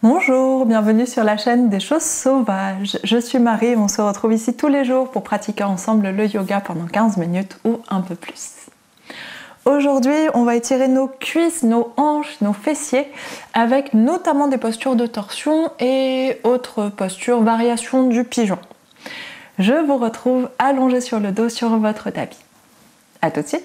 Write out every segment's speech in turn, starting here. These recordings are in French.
Bonjour, bienvenue sur la chaîne des choses sauvages. Je suis Marie et on se retrouve ici tous les jours pour pratiquer ensemble le yoga pendant 15 minutes ou un peu plus. Aujourd'hui, on va étirer nos cuisses, nos hanches, nos fessiers avec notamment des postures de torsion et autres postures, variations du pigeon. Je vous retrouve allongé sur le dos sur votre tapis. À tout de suite.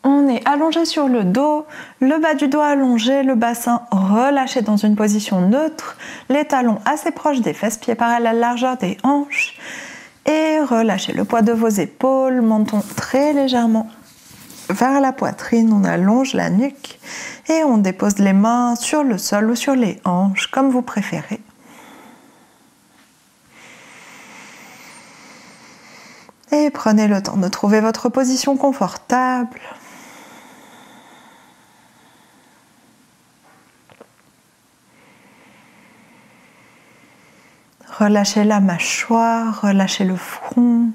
On est allongé sur le dos, le bas du dos allongé, le bassin relâché dans une position neutre, les talons assez proches des fesses, pieds parallèles largeur des hanches et relâchez le poids de vos épaules, menton très légèrement vers la poitrine, on allonge la nuque et on dépose les mains sur le sol ou sur les hanches comme vous préférez. Et prenez le temps de trouver votre position confortable. Relâchez la mâchoire, relâchez le front.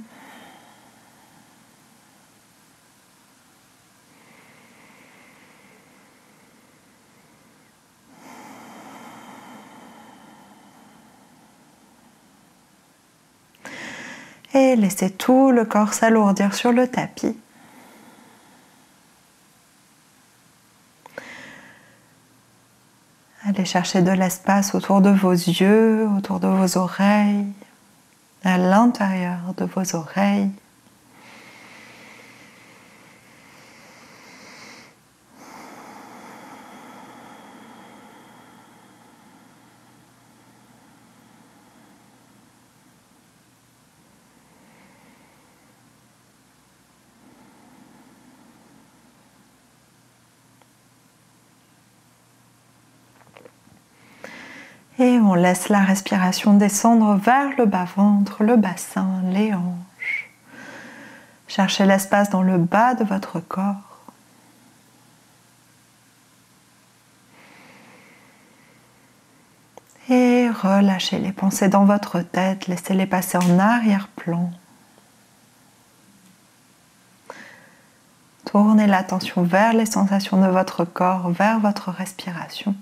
Et laissez tout le corps s'alourdir sur le tapis. Allez chercher de l'espace autour de vos yeux, autour de vos oreilles, à l'intérieur de vos oreilles. Et on laisse la respiration descendre vers le bas-ventre, le bassin, les hanches. Cherchez l'espace dans le bas de votre corps. Et relâchez les pensées dans votre tête, laissez-les passer en arrière-plan. Tournez l'attention vers les sensations de votre corps, vers votre respiration.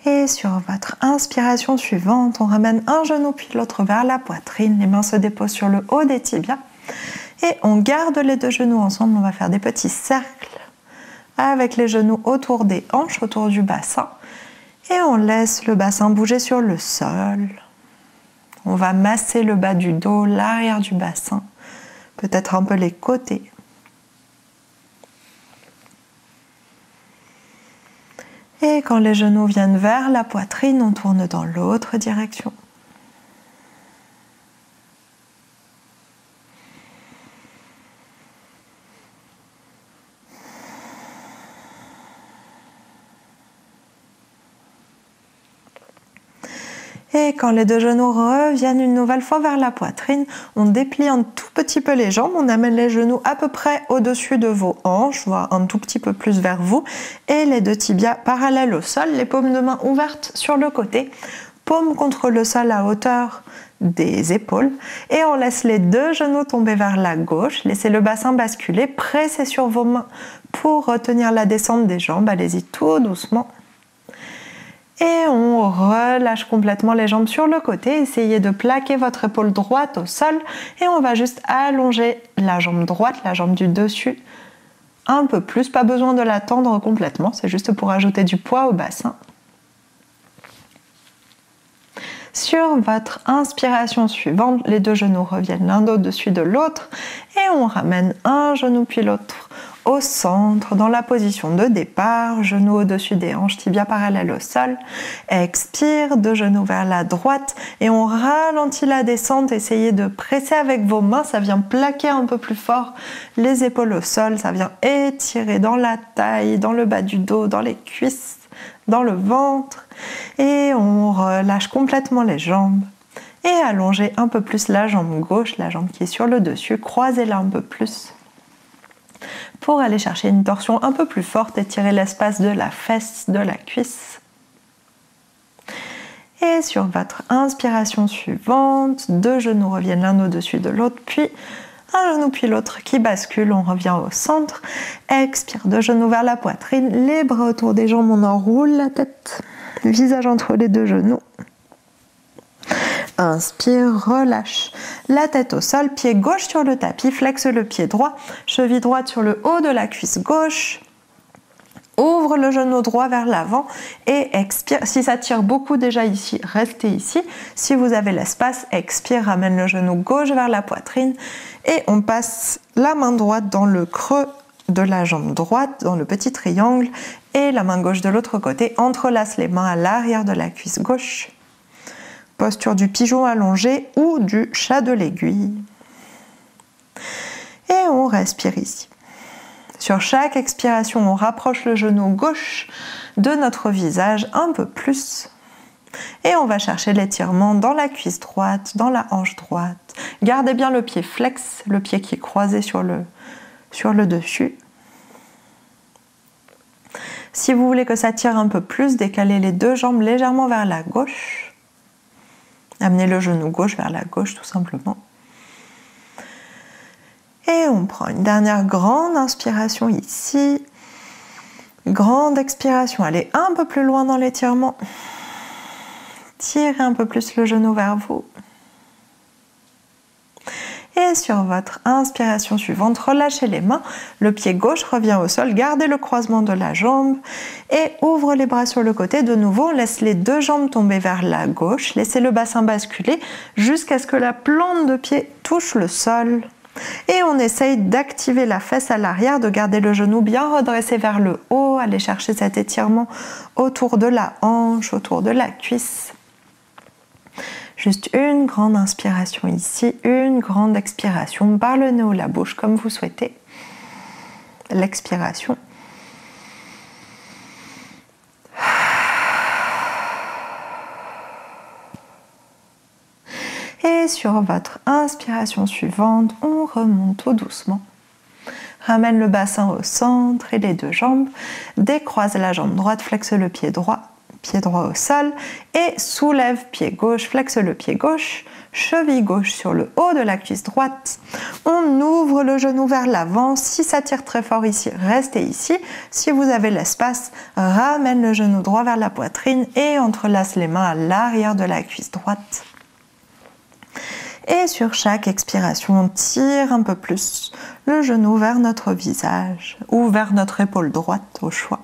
Et sur votre inspiration suivante, on ramène un genou puis l'autre vers la poitrine. Les mains se déposent sur le haut des tibias. Et on garde les deux genoux ensemble. On va faire des petits cercles avec les genoux autour des hanches, autour du bassin. Et on laisse le bassin bouger sur le sol. On va masser le bas du dos, l'arrière du bassin, peut-être un peu les côtés. Et quand les genoux viennent vers la poitrine, on tourne dans l'autre direction. Et quand les deux genoux reviennent une nouvelle fois vers la poitrine, on déplie un tout petit peu les jambes, on amène les genoux à peu près au-dessus de vos hanches, voire un tout petit peu plus vers vous, et les deux tibias parallèles au sol, les paumes de main ouvertes sur le côté, paumes contre le sol à hauteur des épaules, et on laisse les deux genoux tomber vers la gauche, laissez le bassin basculer, pressez sur vos mains pour retenir la descente des jambes, allez-y tout doucement. Et on relâche complètement les jambes sur le côté. Essayez de plaquer votre épaule droite au sol. Et on va juste allonger la jambe droite, la jambe du dessus, un peu plus. Pas besoin de la tendre complètement. C'est juste pour ajouter du poids au bassin. Sur votre inspiration suivante, les deux genoux reviennent l'un au-dessus de l'autre. Et on ramène un genou puis l'autre au centre, dans la position de départ, genoux au-dessus des hanches, tibia parallèle au sol. Expire, 2 genoux vers la droite et on ralentit la descente. Essayez de presser avec vos mains, ça vient plaquer un peu plus fort les épaules au sol, ça vient étirer dans la taille, dans le bas du dos, dans les cuisses, dans le ventre. Et on relâche complètement les jambes. Et allongez un peu plus la jambe gauche, la jambe qui est sur le dessus, croisez-la un peu plus pour aller chercher une torsion un peu plus forte, étirer l'espace de la fesse, de la cuisse. Et sur votre inspiration suivante, 2 genoux reviennent l'un au-dessus de l'autre, puis un genou puis l'autre qui bascule, on revient au centre. Expire, 2 genoux vers la poitrine, les bras autour des jambes, on enroule la tête, visage entre les 2 genoux. Inspire, relâche la tête au sol, pied gauche sur le tapis, flexe le pied droit, cheville droite sur le haut de la cuisse gauche, ouvre le genou droit vers l'avant et expire. Si ça tire beaucoup déjà ici, restez ici. Si vous avez l'espace, expire, ramène le genou gauche vers la poitrine et on passe la main droite dans le creux de la jambe droite, dans le petit triangle, et la main gauche de l'autre côté, entrelace les mains à l'arrière de la cuisse gauche. Posture du pigeon allongé ou du chat de l'aiguille. Et on respire ici. Sur chaque expiration, on rapproche le genou gauche de notre visage un peu plus. Et on va chercher l'étirement dans la cuisse droite, dans la hanche droite. Gardez bien le pied flex, le pied qui est croisé sur le dessus. Si vous voulez que ça tire un peu plus, décalez les 2 jambes légèrement vers la gauche. Amenez le genou gauche vers la gauche tout simplement. Et on prend une dernière grande inspiration ici. Grande expiration, allez un peu plus loin dans l'étirement. Tirez un peu plus le genou vers vous. Et sur votre inspiration suivante, relâchez les mains. Le pied gauche revient au sol, gardez le croisement de la jambe et ouvre les bras sur le côté. De nouveau, on laisse les 2 jambes tomber vers la gauche. Laissez le bassin basculer jusqu'à ce que la plante de pied touche le sol. Et on essaye d'activer la fesse à l'arrière, de garder le genou bien redressé vers le haut. Allez chercher cet étirement autour de la hanche, autour de la cuisse. Juste une grande inspiration ici, une grande expiration par le nez ou la bouche comme vous souhaitez. L'expiration. Et sur votre inspiration suivante, on remonte tout doucement. Ramène le bassin au centre et les 2 jambes. Décroise la jambe droite, flexe le pied droit au sol et soulève pied gauche, flexe le pied gauche, cheville gauche sur le haut de la cuisse droite. On ouvre le genou vers l'avant. Si ça tire très fort ici, restez ici. Si vous avez l'espace, ramène le genou droit vers la poitrine et entrelace les mains à l'arrière de la cuisse droite. Et sur chaque expiration, on tire un peu plus le genou vers notre visage ou vers notre épaule droite au choix.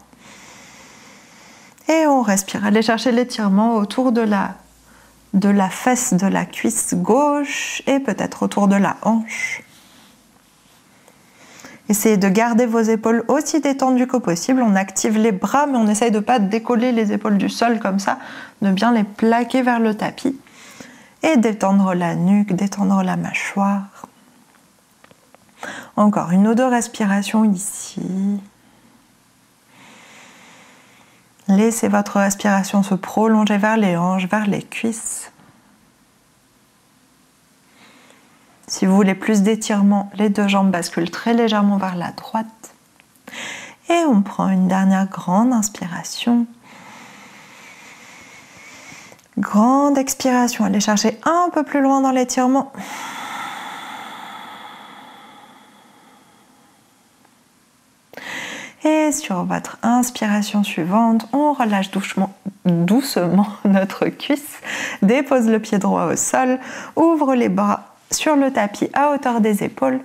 Et on respire. Allez chercher l'étirement autour de la fesse de la cuisse gauche et peut-être autour de la hanche. Essayez de garder vos épaules aussi détendues que possible. On active les bras, mais on essaye de ne pas décoller les épaules du sol comme ça, de bien les plaquer vers le tapis. Et détendre la nuque, détendre la mâchoire. Encore 1 ou 2 respirations ici. Laissez votre respiration se prolonger vers les hanches, vers les cuisses. Si vous voulez plus d'étirement, les 2 jambes basculent très légèrement vers la droite. Et on prend une dernière grande inspiration. Grande expiration, allez chercher un peu plus loin dans l'étirement. Et sur votre inspiration suivante, on relâche doucement notre cuisse, dépose le pied droit au sol, ouvre les bras sur le tapis à hauteur des épaules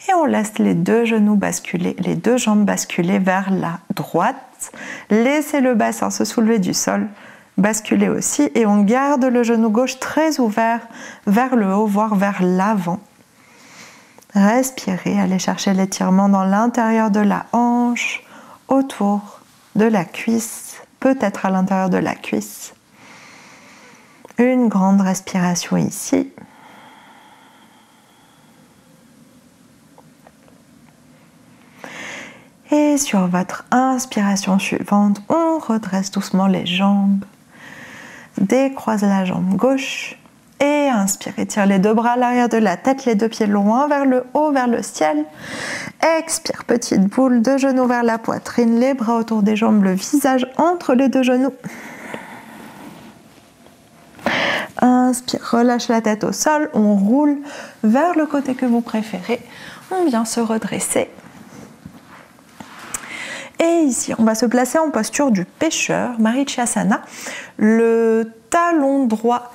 et on laisse les 2 genoux basculer, les 2 jambes basculer vers la droite. Laissez le bassin se soulever du sol, basculer aussi et on garde le genou gauche très ouvert vers le haut, voire vers l'avant. Respirez, allez chercher l'étirement dans l'intérieur de la hanche, autour de la cuisse, peut-être à l'intérieur de la cuisse. Une grande respiration ici. Et sur votre inspiration suivante, on redresse doucement les jambes. Décroise la jambe gauche. Et inspire, étire les deux bras à l'arrière de la tête, les deux pieds loin vers le haut, vers le ciel. Expire, petite boule, deux genoux vers la poitrine, les bras autour des jambes, le visage entre les deux genoux. Inspire, relâche la tête au sol, on roule vers le côté que vous préférez. On vient se redresser. Et ici, on va se placer en posture du pêcheur, Marichyasana. Le talon droit,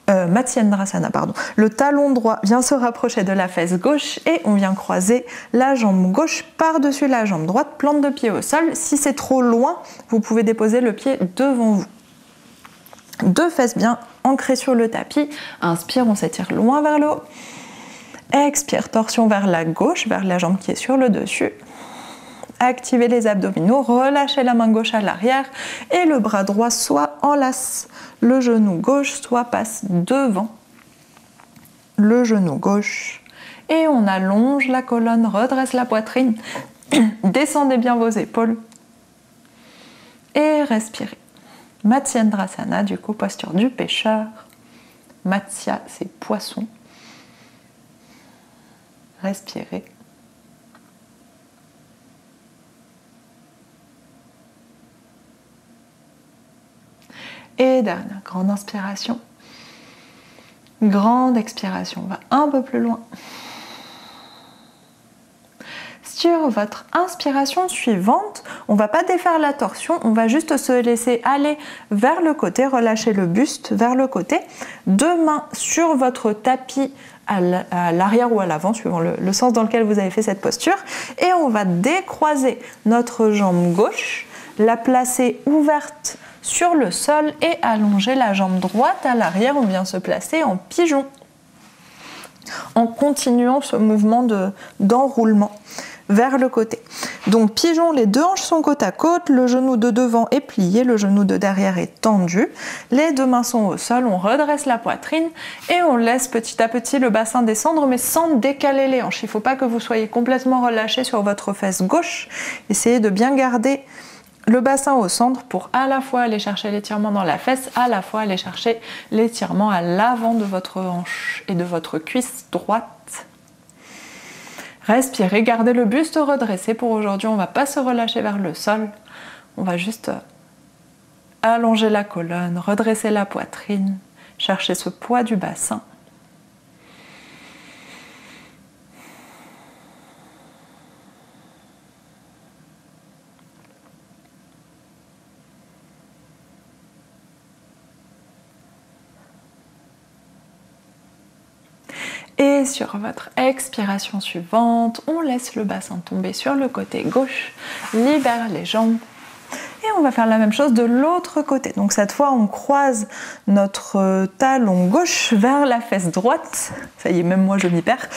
Matsyendrasana, pardon. Le talon droit vient se rapprocher de la fesse gauche et on vient croiser la jambe gauche par-dessus la jambe droite, plante de pied au sol. Si c'est trop loin, vous pouvez déposer le pied devant vous. Deux fesses bien ancrées sur le tapis. Inspire, on s'étire loin vers le haut. Expire, torsion vers la gauche, vers la jambe qui est sur le dessus. Activez les abdominaux, relâchez la main gauche à l'arrière et le bras droit soit enlace le genou gauche, soit passe devant le genou gauche. Et on allonge la colonne, redresse la poitrine, descendez bien vos épaules et respirez. Matsyendrasana, du coup, posture du pêcheur. Matsya, c'est poisson. Respirez. Et dernière grande inspiration. Grande expiration. On va un peu plus loin. Sur votre inspiration suivante, on ne va pas défaire la torsion, on va juste se laisser aller vers le côté, relâcher le buste vers le côté. Deux mains sur votre tapis à l'arrière ou à l'avant, suivant le sens dans lequel vous avez fait cette posture. Et on va décroiser notre jambe gauche, la placer ouverte sur le sol et allonger la jambe droite à l'arrière. On vient se placer en pigeon en continuant ce mouvement d'enroulement vers le côté. Donc pigeon, les deux hanches sont côte à côte, le genou de devant est plié, le genou de derrière est tendu, les deux mains sont au sol, on redresse la poitrine et on laisse petit à petit le bassin descendre mais sans décaler les hanches. Il ne faut pas que vous soyez complètement relâché sur votre fesse gauche. Essayez de bien garder le bassin au centre pour à la fois aller chercher l'étirement dans la fesse, à la fois aller chercher l'étirement à l'avant de votre hanche et de votre cuisse droite. Respirez, gardez le buste redressé. Pour aujourd'hui, on ne va pas se relâcher vers le sol. On va juste allonger la colonne, redresser la poitrine, chercher ce poids du bassin. Et sur votre expiration suivante, on laisse le bassin tomber sur le côté gauche, libère les jambes. Et on va faire la même chose de l'autre côté. Donc cette fois, on croise notre talon gauche vers la fesse droite. Ça y est, même moi je m'y perds.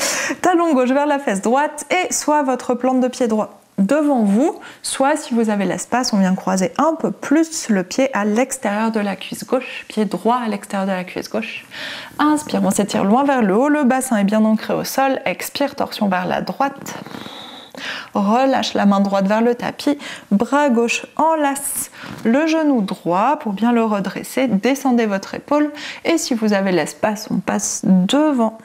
Talon gauche vers la fesse droite et soit votre plante de pied droit devant vous, soit si vous avez l'espace, on vient croiser un peu plus le pied à l'extérieur de la cuisse gauche, pied droit à l'extérieur de la cuisse gauche. Inspire, on s'étire loin vers le haut, le bassin est bien ancré au sol, expire, torsion vers la droite. Relâche la main droite vers le tapis, bras gauche enlace le genou droit pour bien le redresser, descendez votre épaule et si vous avez l'espace, on passe devant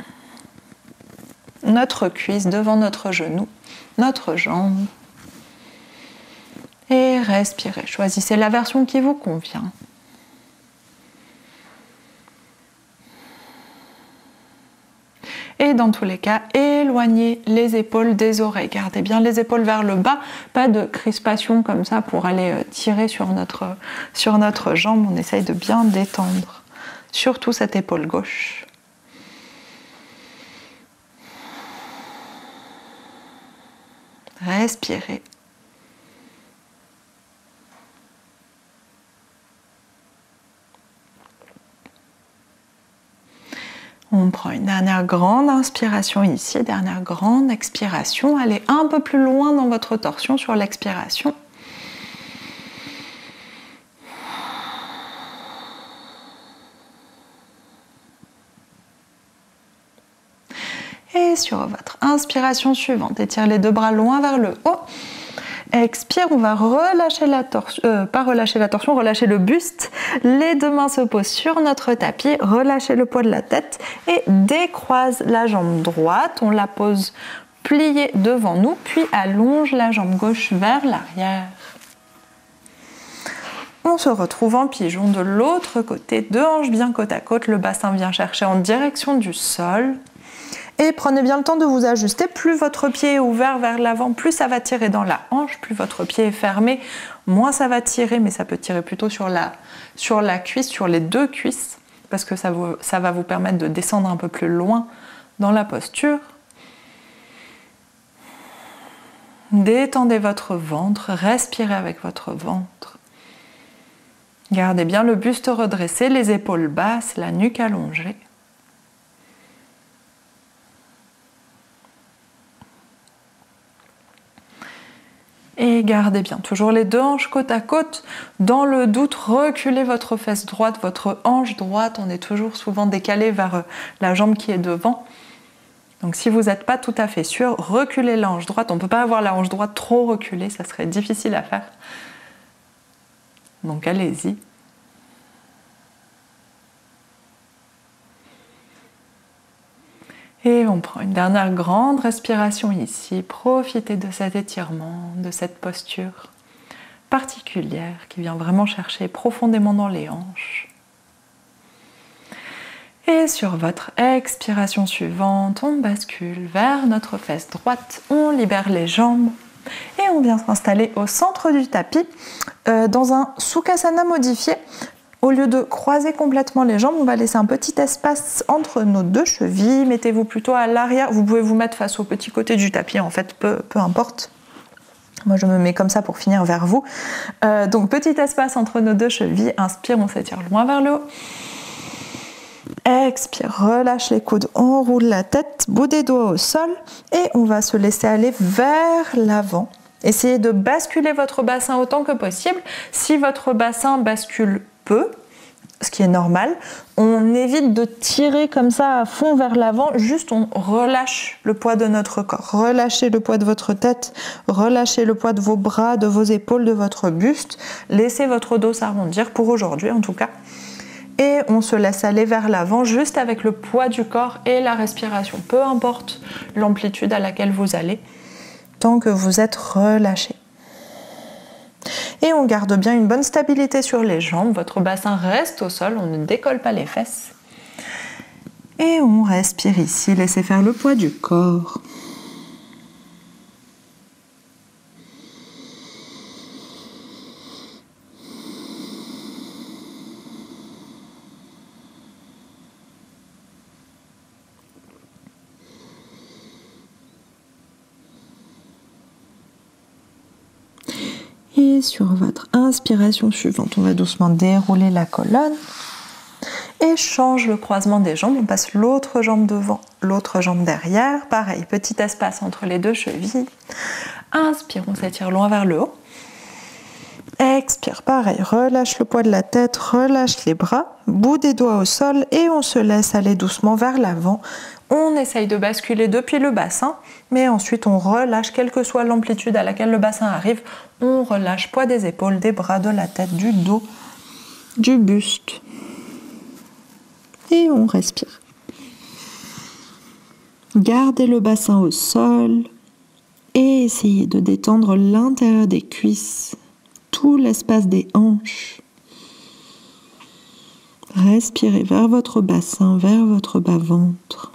notre cuisse, devant notre genou, notre jambe. Et respirez, choisissez la version qui vous convient. Et dans tous les cas, éloignez les épaules des oreilles. Gardez bien les épaules vers le bas, pas de crispation comme ça pour aller tirer sur notre jambe. On essaye de bien détendre, surtout cette épaule gauche. Respirez. On prend une dernière grande inspiration ici, dernière grande expiration. Allez un peu plus loin dans votre torsion sur l'expiration. Et sur votre inspiration suivante, étire les deux bras loin vers le haut. Expire, on va relâcher la torsion, pas relâcher la torsion, relâcher le buste. Les deux mains se posent sur notre tapis, relâchez le poids de la tête et décroise la jambe droite. On la pose pliée devant nous, puis allonge la jambe gauche vers l'arrière. On se retrouve en pigeon de l'autre côté, deux hanches bien côte à côte, le bassin vient chercher en direction du sol. Et prenez bien le temps de vous ajuster. Plus votre pied est ouvert vers l'avant, plus ça va tirer dans la hanche. Plus votre pied est fermé, moins ça va tirer, mais ça peut tirer plutôt sur la cuisse, sur les deux cuisses, parce que ça va vous permettre de descendre un peu plus loin dans la posture. Détendez votre ventre, respirez avec votre ventre. Gardez bien le buste redressé, les épaules basses, la nuque allongée. Et gardez bien toujours les deux hanches côte à côte. Dans le doute, reculez votre fesse droite, votre hanche droite. On est toujours souvent décalé vers la jambe qui est devant. Donc si vous n'êtes pas tout à fait sûr, reculez la hanche droite. On ne peut pas avoir la hanche droite trop reculée, ça serait difficile à faire. Donc allez-y. Et on prend une dernière grande respiration ici. Profitez de cet étirement, de cette posture particulière qui vient vraiment chercher profondément dans les hanches. Et sur votre expiration suivante, on bascule vers notre fesse droite. On libère les jambes et on vient s'installer au centre du tapis dans un Sukhasana modifié. Au lieu de croiser complètement les jambes, on va laisser un petit espace entre nos deux chevilles. Mettez-vous plutôt à l'arrière. Vous pouvez vous mettre face au petit côté du tapis, en fait, peu importe. Moi, je me mets comme ça pour finir vers vous. Donc, petit espace entre nos deux chevilles. Inspire, on s'étire loin vers le haut. Expire, relâche les coudes, on roule la tête, bout des doigts au sol. Et on va se laisser aller vers l'avant. Essayez de basculer votre bassin autant que possible. Si votre bassin bascule peu, ce qui est normal, on évite de tirer comme ça à fond vers l'avant, juste on relâche le poids de notre corps. Relâchez le poids de votre tête, relâchez le poids de vos bras, de vos épaules, de votre buste. Laissez votre dos s'arrondir pour aujourd'hui en tout cas. Et on se laisse aller vers l'avant juste avec le poids du corps et la respiration. Peu importe l'amplitude à laquelle vous allez, tant que vous êtes relâché. Et on garde bien une bonne stabilité sur les jambes. Votre bassin reste au sol, on ne décolle pas les fesses. Et on respire ici, laissez faire le poids du corps. Et sur votre inspiration suivante, on va doucement dérouler la colonne et change le croisement des jambes. On passe l'autre jambe devant, l'autre jambe derrière. Pareil, petit espace entre les deux chevilles. Inspire, on s'étire loin vers le haut. Expire, pareil, relâche le poids de la tête, relâche les bras, bout des doigts au sol et on se laisse aller doucement vers l'avant. On essaye de basculer depuis le bassin, mais ensuite on relâche, quelle que soit l'amplitude à laquelle le bassin arrive, on relâche poids des épaules, des bras, de la tête, du dos, du buste. Et on respire. Gardez le bassin au sol et essayez de détendre l'intérieur des cuisses, tout l'espace des hanches. Respirez vers votre bassin, vers votre bas-ventre.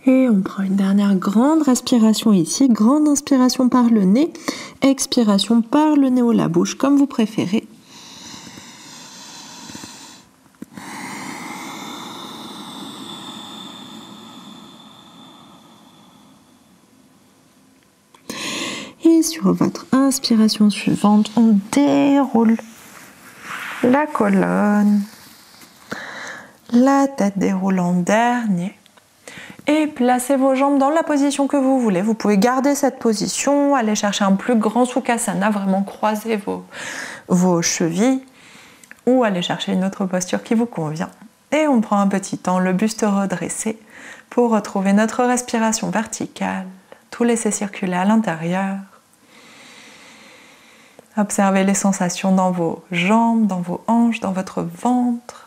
Et on prend une dernière grande respiration ici. Grande inspiration par le nez, expiration par le nez ou la bouche, comme vous préférez. Et sur votre inspiration suivante, on déroule la colonne. La tête déroule en dernier. Et placez vos jambes dans la position que vous voulez. Vous pouvez garder cette position, aller chercher un plus grand Sukhasana, vraiment croiser vos chevilles, ou aller chercher une autre posture qui vous convient. Et on prend un petit temps, le buste redressé, pour retrouver notre respiration verticale, tout laisser circuler à l'intérieur. Observez les sensations dans vos jambes, dans vos hanches, dans votre ventre.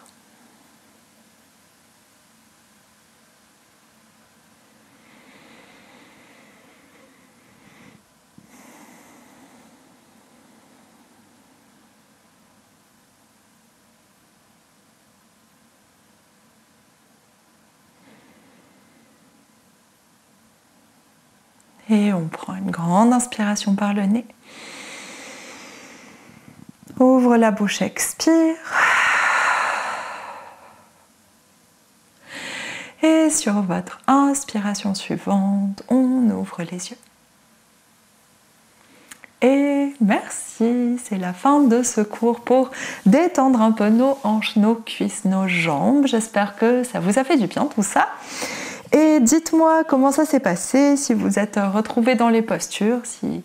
Et on prend une grande inspiration par le nez. Ouvre la bouche, expire. Et sur votre inspiration suivante, on ouvre les yeux. Et merci, c'est la fin de ce cours pour détendre un peu nos hanches, nos cuisses, nos jambes. J'espère que ça vous a fait du bien tout ça. Et dites-moi comment ça s'est passé, si vous êtes retrouvés dans les postures, si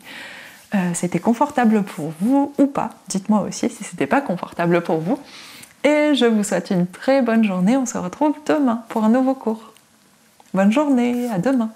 c'était confortable pour vous ou pas. Dites-moi aussi si c'était pas confortable pour vous. Et je vous souhaite une très bonne journée. On se retrouve demain pour un nouveau cours. Bonne journée, à demain.